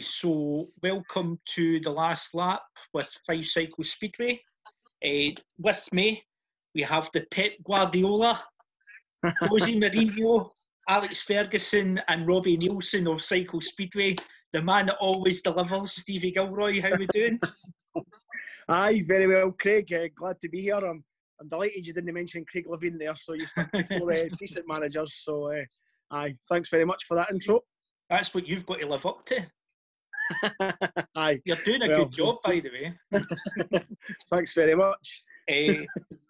so welcome to the last lap with Fife Cycle Speedway. With me, we have the Pep Guardiola, Jose Mourinho, Alex Ferguson and Robbie Nielsen of Cycle Speedway. The man that always delivers, Stevie Gilroy. How are we doing? Aye, very well, Craig. Glad to be here. I'm delighted you didn't mention Craig Levine there, so you stuck to four decent managers. So, aye, thanks very much for that intro. That's what you've got to live up to. Aye. You're doing a good job, by the way. Thanks very much.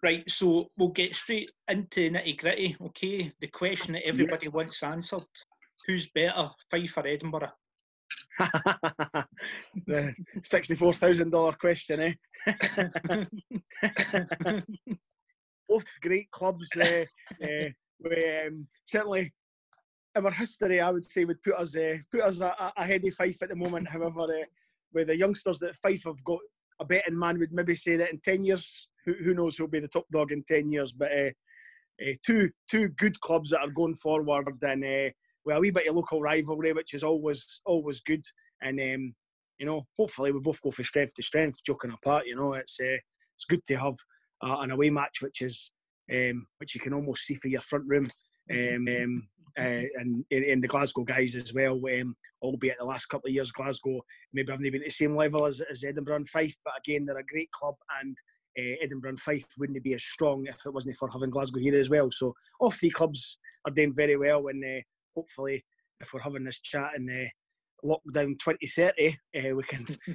Right, so we'll get straight into nitty-gritty, okay? The question that everybody wants answered. Who's better, Fife or Edinburgh? The $64,000 question, eh? Both great clubs. Certainly, in our history, I would say would put us ahead of Fife at the moment. However, with the youngsters that Fife have got, a betting man would maybe say that in 10 years, who knows who'll be the top dog in 10 years. But two good clubs that are going forward, and with a wee bit of local rivalry, which is always good. And you know, hopefully we both go from strength to strength. Joking apart, you know, it's good to have an away match which you can almost see for your front room. And the Glasgow guys as well, albeit the last couple of years Glasgow maybe haven't been at the same level as Edinburgh and Fife, but again they're a great club, and Edinburgh and Fife wouldn't be as strong if it wasn't for having Glasgow here as well. So all three clubs are doing very well, and hopefully if we're having this chat in lockdown 2030,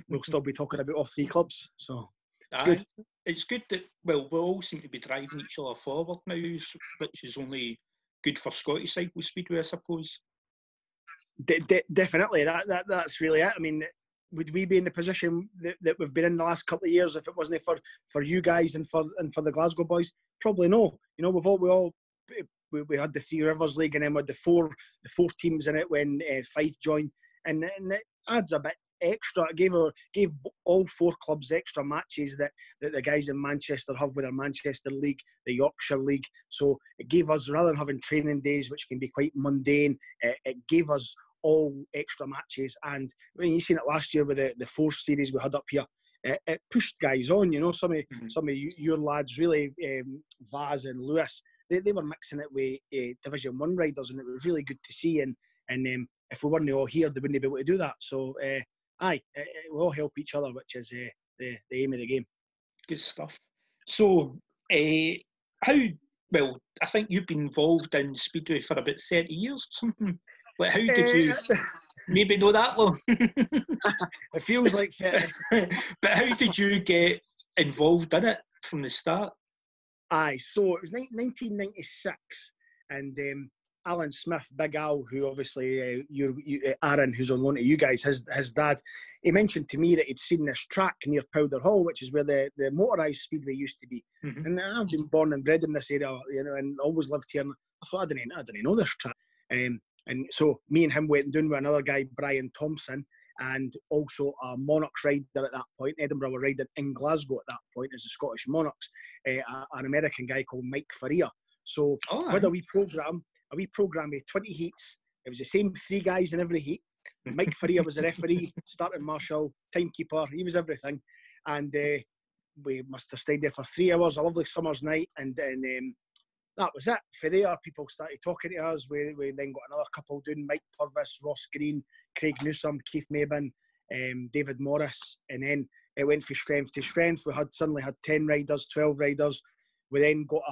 we'll still be talking about all three clubs. So it's good. It's good that, well, we all seem to be driving each other forward now, which is only good for Scottish Cycle Speedway, I suppose. Definitely, that's really it. I mean, would we be in the position that we've been in the last couple of years if it wasn't for you guys and for the Glasgow boys? Probably no. You know, we had the Three Rivers League, and then with the four teams in it when Fife joined, and it adds a bit extra. It gave all four clubs extra matches that the guys in Manchester have with their Manchester League, the Yorkshire League. So it gave us, rather than having training days which can be quite mundane, it gave us all extra matches. And when you seen it last year with the four series we had up here, it pushed guys on. You know, some of your lads really, Vaz and Lewis, they were mixing it with Division 1 riders, and it was really good to see. And if we weren't all here, they wouldn't be able to do that. So we all help each other, which is the aim of the game. Good stuff. So, I think you've been involved in Speedway for about 30 years or something. Like, how did you maybe know that long? It feels like 30. But how did you get involved in it from the start? Aye, so it was 1996, and Alan Smith, Big Al, who obviously Aaron, who's on loan to you guys, his dad, he mentioned to me that he'd seen this track near Powder Hall, which is where the motorised speedway used to be. Mm-hmm. And I've been born and bred in this area, you know, and always lived here. And I thought, I didn't know this track. And so me and him went down with another guy, Brian Thompson, and also a Monarchs rider at that point. Edinburgh were riding in Glasgow at that point as the Scottish Monarchs, an American guy called Mike Faria. So with a wee programme with 20 heats. It was the same three guys in every heat. Mike Faria was the referee, starting marshal, timekeeper. He was everything. And we must have stayed there for 3 hours, a lovely summer's night. And then that was it. For there, people started talking to us. We then got another couple doing, Mike Purvis, Ross Green, Craig Newsom, Keith Maben, David Morris. And then it went from strength to strength. We suddenly had 10 riders, 12 riders. We then got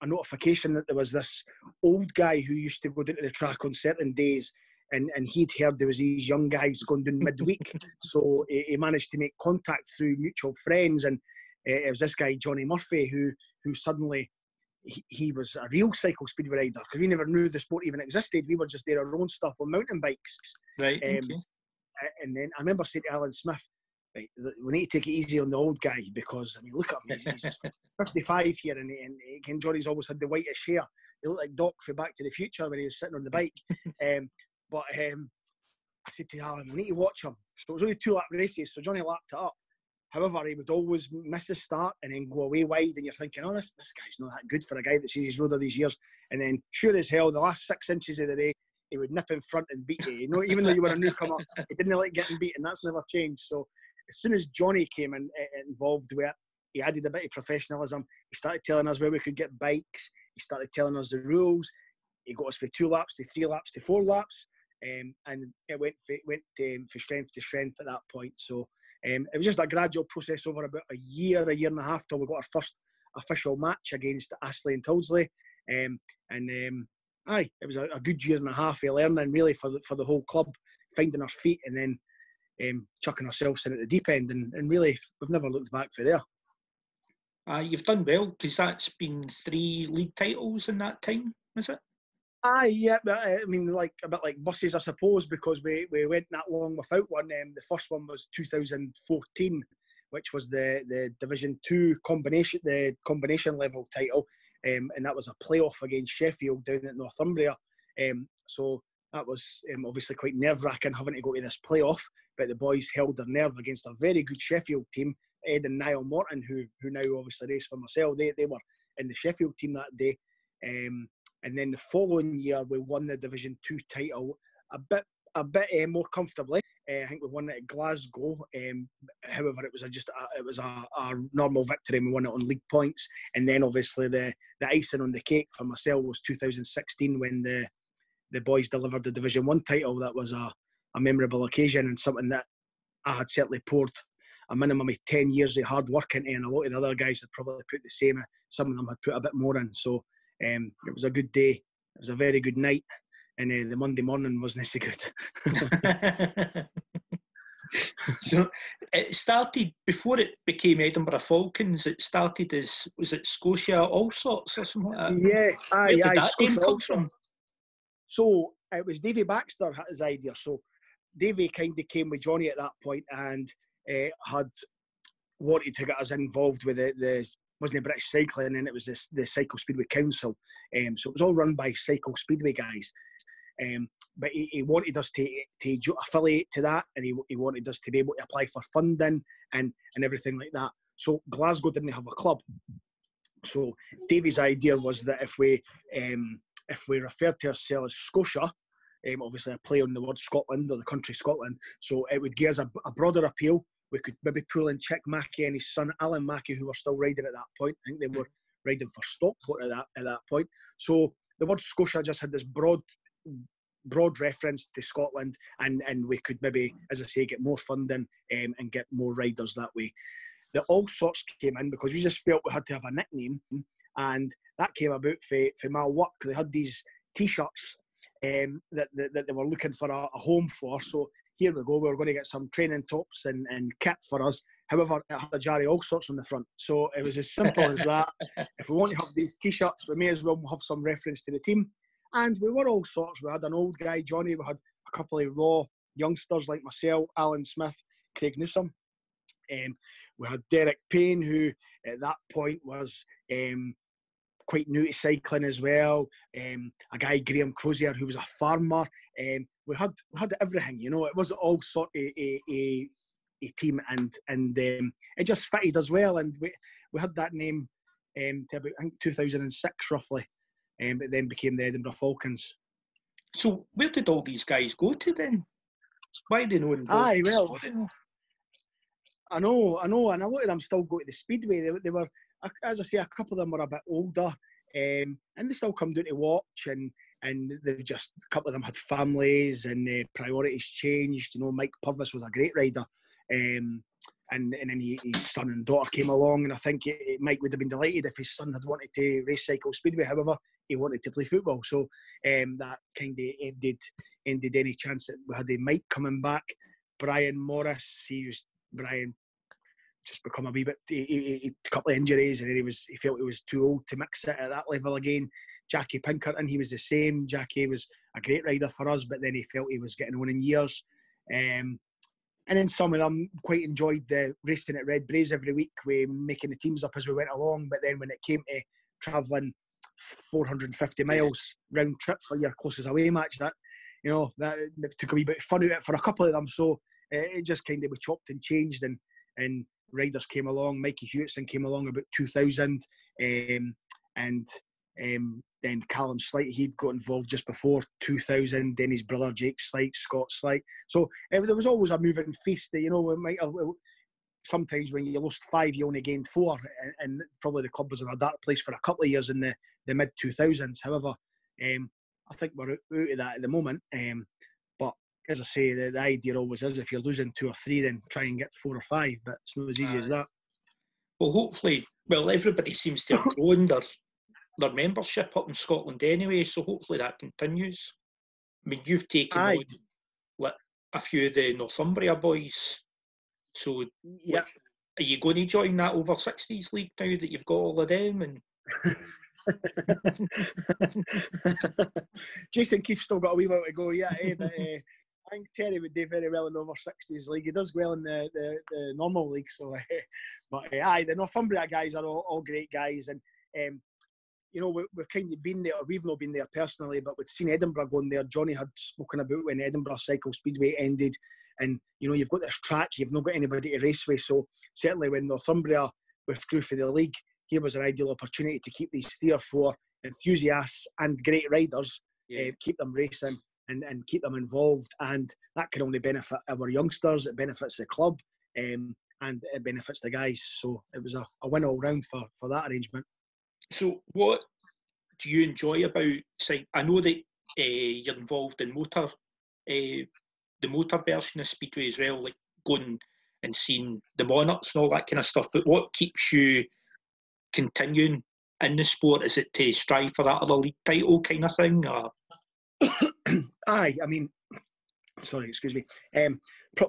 a notification that there was this old guy who used to go down to the track on certain days, and he'd heard there was these young guys going down midweek. So he managed to make contact through mutual friends, and it was this guy, Johnny Murphy, who suddenly, he was a real cycle speedway rider, because we never knew the sport even existed. We were just there our own stuff on mountain bikes. Right, okay. And then I remember saying to Alan Smith, right, we need to take it easy on the old guy, because, I mean, look at him, he's 55 here, and Johnny's always had the whitish hair. He looked like Doc for Back to the Future when he was sitting on the bike. But I said to Alan, we need to watch him. So it was only 2 lap races, so Johnny lapped it up. However, he would always miss the start and then go away wide, and you're thinking, oh, this guy's not that good for a guy that sees his road all these years. And then, sure as hell, the last 6 inches of the race, he would nip in front and beat you. You know, even though you were a newcomer, he didn't like getting beaten. That's never changed. So as soon as Johnny came in involved with it, he added a bit of professionalism. He started telling us where we could get bikes. He started telling us the rules. He got us from 2 laps to 3 laps to 4 laps, and it went from strength to strength at that point. So it was just a gradual process over about a year and a half till we got our first official match against Astley and Tildesley. It was a good year and a half of learning really for the whole club, finding our feet and then chucking ourselves in at the deep end, and really we've never looked back for there. You've done well, because that's been 3 league titles in that time, is it? Yeah, but I mean, like a bit like buses, I suppose, because we went that long without one. The first one was 2014, which was the Division 2 combination level title, and that was a playoff against Sheffield down at Northumbria. So that was obviously quite nerve-wracking having to go to this playoff, but the boys held their nerve against a very good Sheffield team. Ed and Niall Morton, who now obviously race for myself, they were in the Sheffield team that day. And then the following year, we won the Division 2 title a bit more comfortably. I think we won it at Glasgow. However, it was a normal victory, and we won it on league points. And then obviously the icing on the cake for myself was 2016 when the boys delivered the Division 1 title. That was a memorable occasion, and something that I had certainly poured a minimum of 10 years of hard work into, and a lot of the other guys had probably put the same. Some of them had put a bit more in. So it was a good day. It was a very good night, and the Monday morning wasn't so good. So it started, before it became Edinburgh Falcons, it started as, was it Scotia All Sorts or something like that? Yeah, Where did that name come from? So it was Davy Baxter had his idea. So Davy kind of came with Johnny at that point and had wanted to get us involved with the wasn't it British Cycling, and it was the Cycle Speedway Council. So it was all run by Cycle Speedway guys. But he wanted us to affiliate to that, and he wanted us to be able to apply for funding and everything like that. So Glasgow didn't have a club. So Davy's idea was that if we referred to ourselves as Scotia, obviously a play on the word Scotland or the country Scotland, so it would give us a broader appeal. We could maybe pull in Chick Mackey and his son Alan Mackey, who were still riding at that point. I think they were riding for Stockport at that point. So the word Scotia just had this broad reference to Scotland, and we could maybe, as I say, get more funding and get more riders that way. The All Sorts came in because we just felt we had to have a nickname, and that came about for my work. They had these T-shirts that they were looking for a home for. So here we go, we were going to get some training tops and kit for us. However, it had a Jarry All Sorts on the front. So it was as simple as that. If we want to have these T-shirts, we may as well have some reference to the team. And we were all sorts. We had an old guy, Johnny. We had a couple of raw youngsters like myself, Alan Smith, Craig Newsom. We had Derek Payne, who at that point was quite new to cycling as well. A guy, Graham Crozier, who was a farmer. We had everything, you know. It was all sort of a team, and it just fitted as well. And we had that name to about, I think, 2006 roughly. It then became the Edinburgh Falcons. So where did all these guys go to then? Why are they not involved? Aye, well, I know, and a lot of them still go to the Speedway. They were, as I say, a couple of them were a bit older, and they still come down to watch, and they've just, a couple of them had families, and priorities changed. You know, Mike Purvis was a great rider, and then his son and daughter came along, and I think Mike would have been delighted if his son had wanted to race Cycle Speedway. However, he wanted to play football, so that kind of ended any chance that we had Mike coming back. Brian Morris, Brian just become a wee bit, a couple of injuries, and then he felt he was too old to mix it at that level again. Jackie Pinkerton, he was the same. Jackie was a great rider for us, but then he felt he was getting on in years. And then some of them quite enjoyed the racing at Red Braes every week, with making the teams up as we went along. But then when it came to travelling 450 miles round trip for your closest away match, that took a wee bit of fun out of it for a couple of them. So it just kind of, we chopped and changed, and riders came along. Mikey Hewitson came along about 2000, and Then Callum Slight, he'd got involved just before 2000. Then his brother Jake Slight, Scott Slight. So there was always a moving feast. Sometimes when you lost 5, you only gained 4, and probably the club was in a dark place for a couple of years in the mid 2000s. However, I think we're out of that at the moment. But as I say, the idea always is if you're losing 2 or 3, then try and get 4 or 5. But it's not as easy as that. Well, hopefully, everybody seems to have grown their membership up in Scotland anyway, so hopefully that continues. I mean, you've taken on a few of the Northumbria boys, so yeah. Are you going to join that over 60s league now that you've got all of them? And Jason Keefe's still got a wee while to go, yeah. But I think Terry would do very well in the over 60s league. He does well in the normal league. So, the Northumbria guys are all great guys, and we've kind of been there. We've not been there personally, but we'd seen Edinburgh going there. Johnny had spoken about when Edinburgh Cycle Speedway ended, and you've got this track, you've not got anybody to race with. So certainly when Northumbria withdrew for the league, here was an ideal opportunity to keep these 3 or 4 enthusiasts and great riders, keep them racing and keep them involved. And that can only benefit our youngsters. It benefits the club, and it benefits the guys. So it was a win all round for that arrangement. So what do you enjoy about Cycle? I know that you're involved in the motor version of Speedway as well, like going and seeing the Monarchs and all that kind of stuff. But what keeps you continuing in the sport? Is it to strive for that other league title kind of thing? Or? Aye, I mean, sorry, excuse me.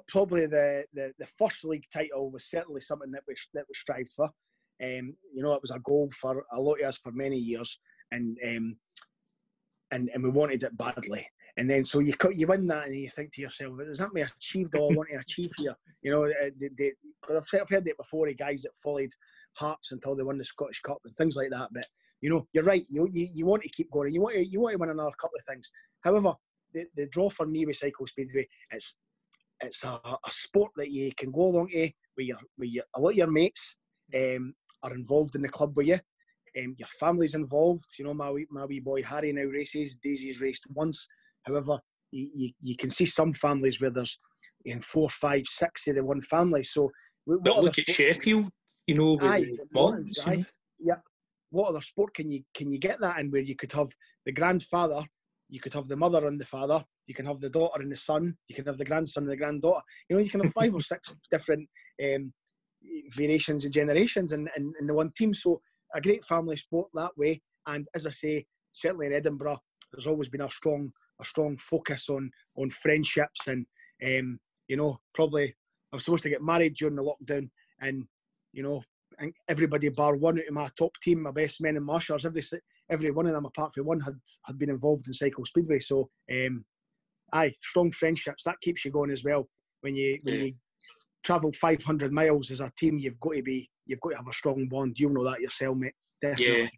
Probably the first league title was certainly something that we strived for. It was a goal for a lot of us for many years, and we wanted it badly. And then so you win that, and you think to yourself, "Is that me achieved all I want to achieve here?" I've heard it before. Guys that followed Hearts until they won the Scottish Cup and things like that. But you're right. You want to keep going. You want to win another couple of things. However, the draw for me with Cycle Speedway, it's a sport that you can go along to with a lot of your mates. Are involved in the club with you. Your family's involved. My wee boy Harry now races. Daisy's raced once. However, you can see some families where there's 4, 5, 6 of the one family. So, but look at Sheffield. What other sport can you get that in where you could have the grandfather, you could have the mother and the father, you can have the daughter and the son, you can have the grandson and the granddaughter. You can have 5 or 6 different variations and generations in the one team. So a great family sport that way. And as I say, certainly in Edinburgh, there's always been a strong focus on friendships, and probably I was supposed to get married during the lockdown, and and everybody bar one out of my top team, my best men and marshals, every one of them apart from one had been involved in Cycle Speedway. So strong friendships, that keeps you going as well. When you travel 500 miles as a team, you've got to have a strong bond. You'll know that yourself, mate. Definitely. Yeah.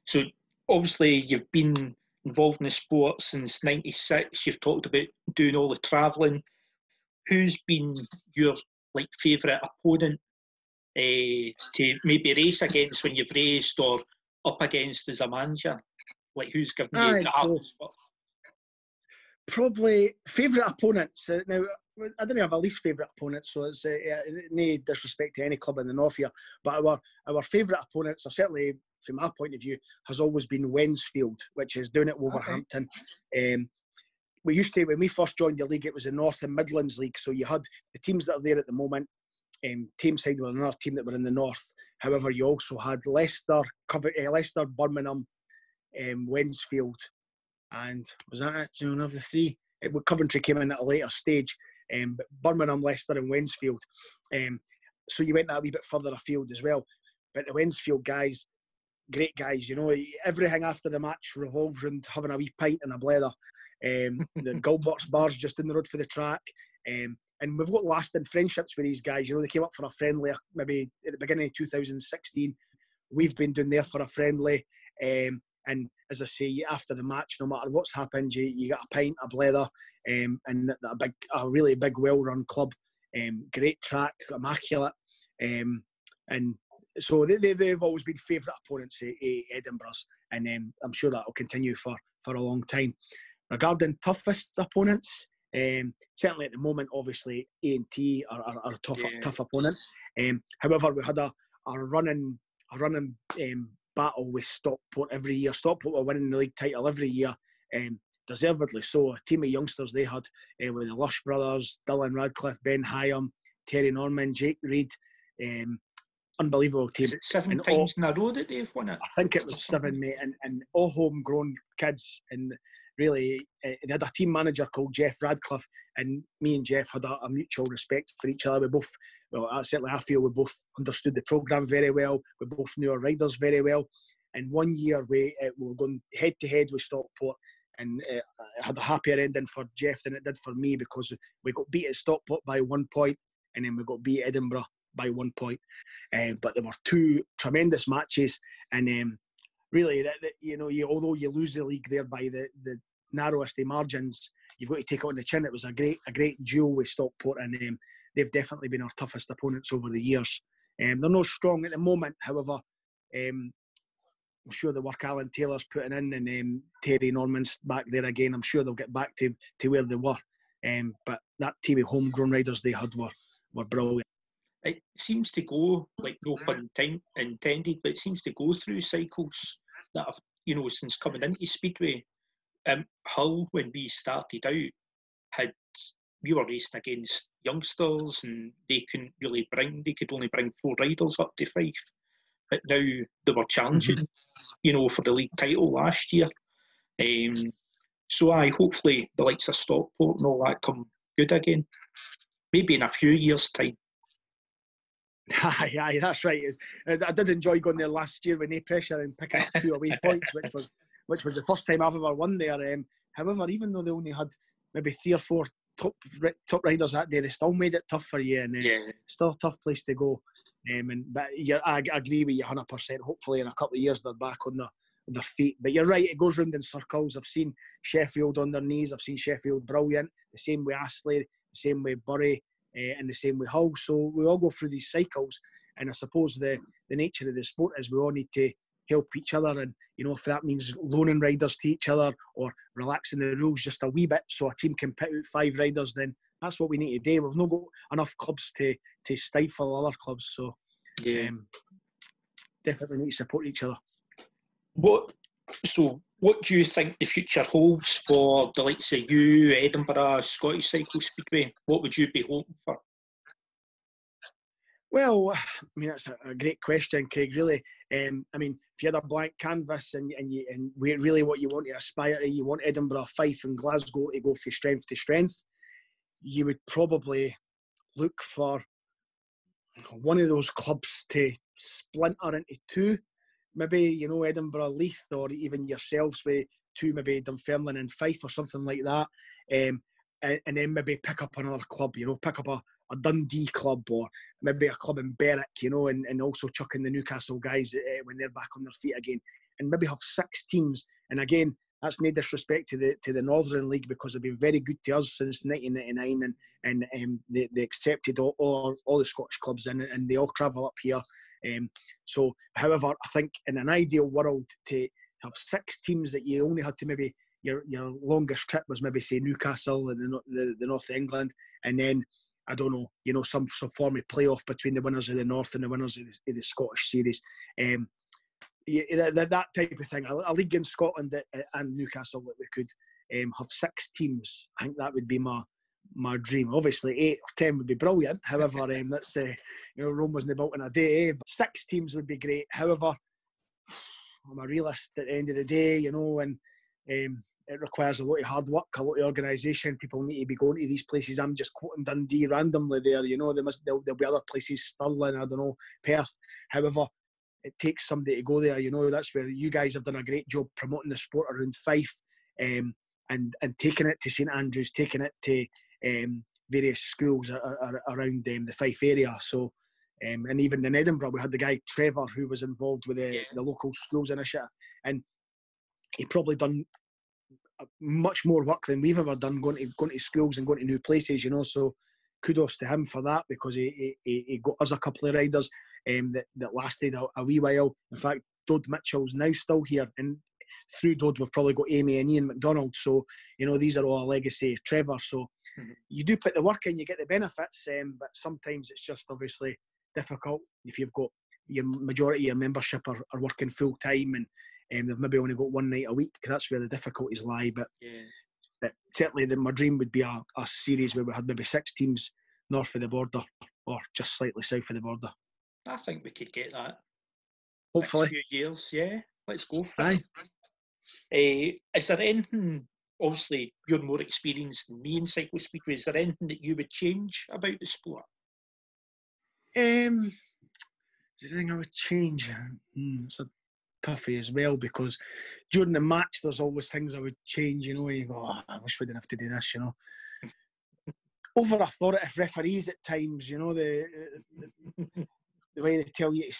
So obviously you've been involved in the sport since '96. You've talked about doing all the travelling. Who's been your favourite opponent to maybe race against when you've raced, or up against as a manager? Who's given you the hardest spot? Probably favourite opponents. Now, I don't have a least favourite opponent, so it's no disrespect to any club in the north here, but our favourite opponents are certainly, from my point of view, has always been Wednesfield, which is down at Wolverhampton. Okay. We used to, when we first joined the league, it was the North and Midlands League, so you had the teams that are there at the moment. Tameside were another team that were in the north. However, you also had Leicester, Birmingham, Wednesfield, and was that it? So another 3. Coventry came in at a later stage. But Birmingham, Leicester and Wednesfield. So you went that a wee bit further afield as well. But the Wednesfield guys, great guys, everything after the match revolves around having a wee pint and a blether. The Gilbert's bars just in the road for the track. And we've got lasting friendships with these guys. They came up for a friendly maybe at the beginning of 2016. We've been doing there for a friendly. And as I say, after the match, no matter what's happened, you get a pint, a blether, and a really big, well-run club. Great track, immaculate. And so they've always been favourite opponents at Edinburgh's. and I'm sure that will continue for a long time. Regarding toughest opponents, certainly at the moment, obviously A&T are a tough opponent. However, we had a running battle with Stockport every year. Stockport were winning the league title every year, deservedly so. A team of youngsters they had with the Lush brothers, Dylan Radcliffe, Ben Hyam, Terry Norman, Jake Reid. Unbelievable team. Is it 7 times in a row that they've won it? I think it was 7, mate, and all homegrown kids. And really, they had a team manager called Jeff Radcliffe, and me and Jeff had a mutual respect for each other. We both, certainly I feel we both understood the programme very well. We both knew our riders very well. And one year we were going head to head with Stockport, and it had a happier ending for Jeff than it did for me, because we got beat at Stockport by 1 point, and then we got beat at Edinburgh by 1 point. But there were 2 tremendous matches, and really, although you lose the league there by the narrowest of margins, you've got to take it on the chin. It was a great duel with Stockport, and they've definitely been our toughest opponents over the years. They're not strong at the moment, however. I'm sure the work Alan Taylor's putting in, and Terry Norman's back there again, I'm sure they'll get back to where they were. But that team of homegrown riders they had were brilliant. It seems to go, like, no pun intended, but it seems to go through cycles that have, since coming into Speedway. Hull, when we started out, we were racing against youngsters, and they could only bring 4 riders up to Fife. But now they were challenging, for the league title last year. So hopefully the likes of Stockport and all that come good again. Maybe in a few years' time. Aye, that's right. I did enjoy going there last year with no pressure and picking up 2 away points, which was the first time I've ever won there. However, even though they only had maybe 3 or 4 top riders that day, they still made it tough for you, and still a tough place to go. But I agree with you 100%. Hopefully in a couple of years they're back on their feet. But you're right, it goes round in circles. I've seen Sheffield on their knees. I've seen Sheffield brilliant. The same with Astley, the same with Bury, and the same with Hull. So we all go through these cycles, and I suppose the nature of the sport is we all need to help each other, and if that means loaning riders to each other or relaxing the rules just a wee bit so a team can put out 5 riders, then that's what we need to do. We've not got enough clubs to stifle other clubs, so definitely need to support each other. What do you think the future holds for the likes of you, Edinburgh, Scottish Cycle Speedway? What would you be hoping for? Well, that's a great question, Craig, really. If you had a blank canvas and really what you want to aspire to, you want Edinburgh, Fife and Glasgow to go from strength to strength, you would probably look for one of those clubs to splinter into 2. Maybe, Edinburgh, Leith, or even yourselves with 2, maybe Dunfermline and Fife or something like that. And then maybe pick up another club, pick up a Dundee club, or maybe a club in Berwick, and also chuck in the Newcastle guys when they're back on their feet again, and maybe have 6 teams. And again, that's no disrespect to the Northern League, because they've been very good to us since 1999, and they accepted all the Scottish clubs in, and they all travel up here. So, however, I think in an ideal world, to have 6 teams that you only had to maybe your longest trip was maybe say Newcastle and the North of England, and then I don't know, some form of playoff between the winners of the North and the winners of the Scottish series. That type of thing. A league in Scotland and Newcastle that we could have 6 teams. I think that would be my dream. Obviously, 8 or 10 would be brilliant. However, that's Rome wasn't built in a day. But 6 teams would be great. However, I'm a realist at the end of the day, and it requires a lot of hard work, a lot of organisation. People need to be going to these places. I'm just quoting Dundee randomly there. There'll be other places, Stirling, I don't know, Perth. However, it takes somebody to go there. That's where you guys have done a great job promoting the sport around Fife, and taking it to St Andrews, taking it to various schools around the Fife area. So, and even in Edinburgh, we had the guy Trevor who was involved with the local schools initiative, and he probably done much more work than we've ever done, going to schools and going to new places. So kudos to him for that, because he got us a couple of riders that lasted a wee while. In fact, Dod Mitchell's now still here, and through Dod we've probably got Amy and Ian McDonald. So, you know, these are all a legacy of Trevor. So you do put the work in, you get the benefits, but sometimes it's just obviously difficult if you've got your majority of your membership are working full time, and they've maybe only got one night a week. That's where the difficulties lie. But certainly my dream would be a series where we had maybe 6 teams north of the border or just slightly south of the border. I think we could get that. Hopefully. Next few years, yeah. Let's go for it. Is there anything, obviously you're more experienced than me in Cycle Speedway, is there anything that you would change about the sport? Is there anything I would change? It's a toughie as well, because during the match there's always things I would change, you know, you go, oh, I wish we didn't have to do this, you know. Over authoritative referees at times, you know, the way they tell you to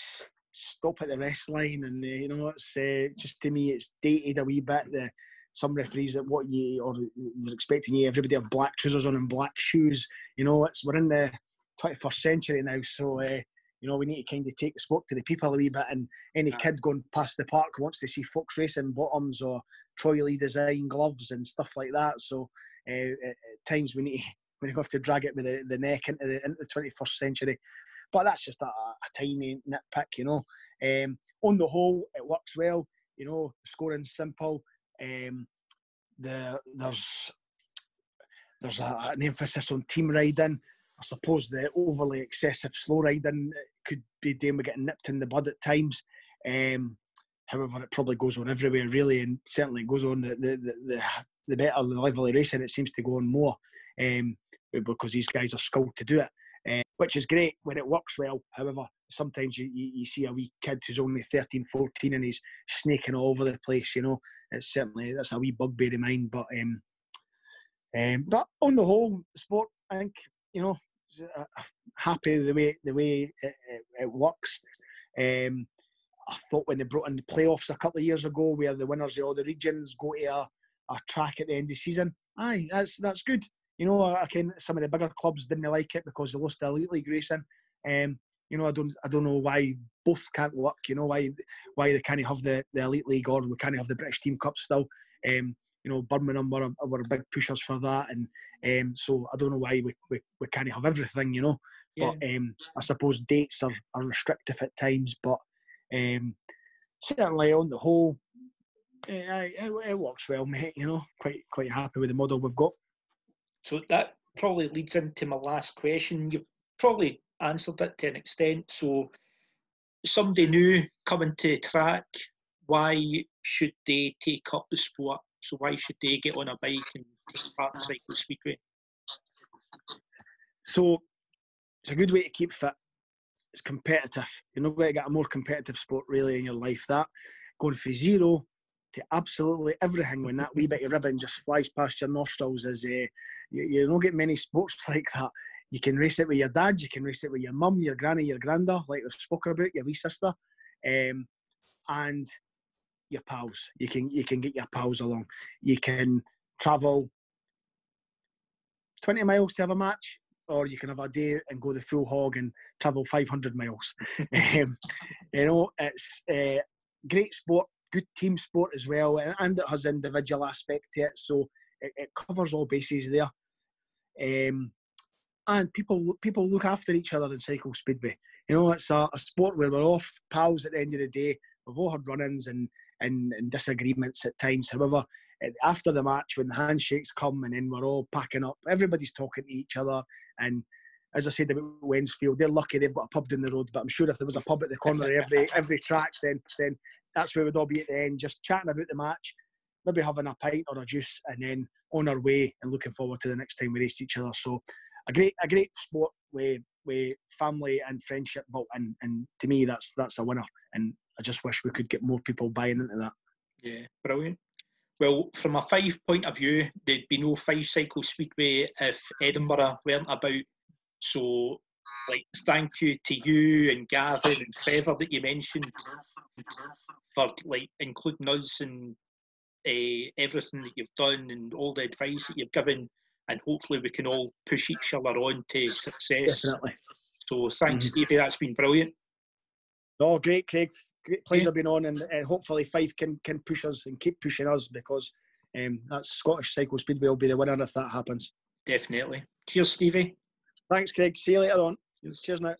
stop at the rest line, and you know, it's just, to me it's dated a wee bit. Some referees that they're expecting you everybody have black trousers on and black shoes, you know. We're in the 21st century now, so you know, we need to kind of take the sport to the people a wee bit, and any kid going past the park wants to see folks racing bottoms or Troy Lee design gloves and stuff like that. So at times we have to drag it with the neck into the 21st century. But that's just a tiny nitpick, you know. On the whole, it works well, you know. Scoring's simple. There's an emphasis on team riding. I suppose the overly excessive slow riding could be doing with getting nipped in the bud at times. However, it probably goes on everywhere, really, and certainly it goes on the better the level of racing, it seems to go on more, because these guys are skilled to do it, which is great when it works well. However, sometimes you see a wee kid who's only 13, 14 and he's snaking all over the place, you know. That's a wee bugbear of mine. But on the whole, the sport, I think, you know, happy the way it works. I thought when they brought in the playoffs a couple of years ago, where the winners of all the regions go to a track at the end of the season, that's good. You know, some of the bigger clubs didn't like it because they lost the Elite League racing. You know, I don't know why both can't work. You know, why they can't have the Elite League, or we can't have the British Team Cup still. You know, Birmingham were big pushers for that, and so I don't know why we can't have everything, you know. Yeah. But I suppose dates are restrictive at times, but certainly on the whole, it works well, mate. You know, quite happy with the model we've got. So that probably leads into my last question. You've probably answered it to an extent. So somebody new coming to track, why should they take up the sport? So why should they get on a bike and take part in Cycle Speedway? So it's a good way to keep fit. It's competitive. You're not going to get a more competitive sport really in your life. That going from zero to absolutely everything when that wee bit of ribbon just flies past your nostrils is you don't get many sports like that. You can race it with your dad, you can race it with your mum, your granny, your granda, like we've spoke about, your wee sister, and your pals. You can get your pals along. You can travel 20 miles to have a match, or you can have a day and go the full hog and travel 500 miles. You know, it's a great sport, good team sport as well, and it has individual aspect to it, so it covers all bases there. And people look after each other in Cycle Speedway. You know, it's a sport where we're all pals at the end of the day. We've all had run-ins and disagreements at times. However, after the match, when the handshakes come and then we're all packing up, everybody's talking to each other. And as I said about Wednesfield, they're lucky they've got a pub down the road. But I'm sure if there was a pub at the corner of every track, then that's where we'd all be at the end, just chatting about the match, maybe having a pint or a juice, and then on our way and looking forward to the next time we race each other. So a great sport with family and friendship built in, and to me that's a winner. And I just wish we could get more people buying into that. Yeah, brilliant. Well, from a Fife point of view, there'd be no Fife Cycle Speedway if Edinburgh weren't about. So, thank you to you and Gavin and Trevor that you mentioned for including us and everything that you've done and all the advice that you've given, and hopefully we can all push each other on to success. Definitely. So thanks, Stevie. That's been brilliant. Oh, great, Craig. great pleasure being on, and hopefully Fife can push us and keep pushing us, because that Scottish Cycle Speedway will be the winner if that happens. Definitely. Cheers, Stevie. Thanks, Craig. See you later on. Cheers. Cheers now.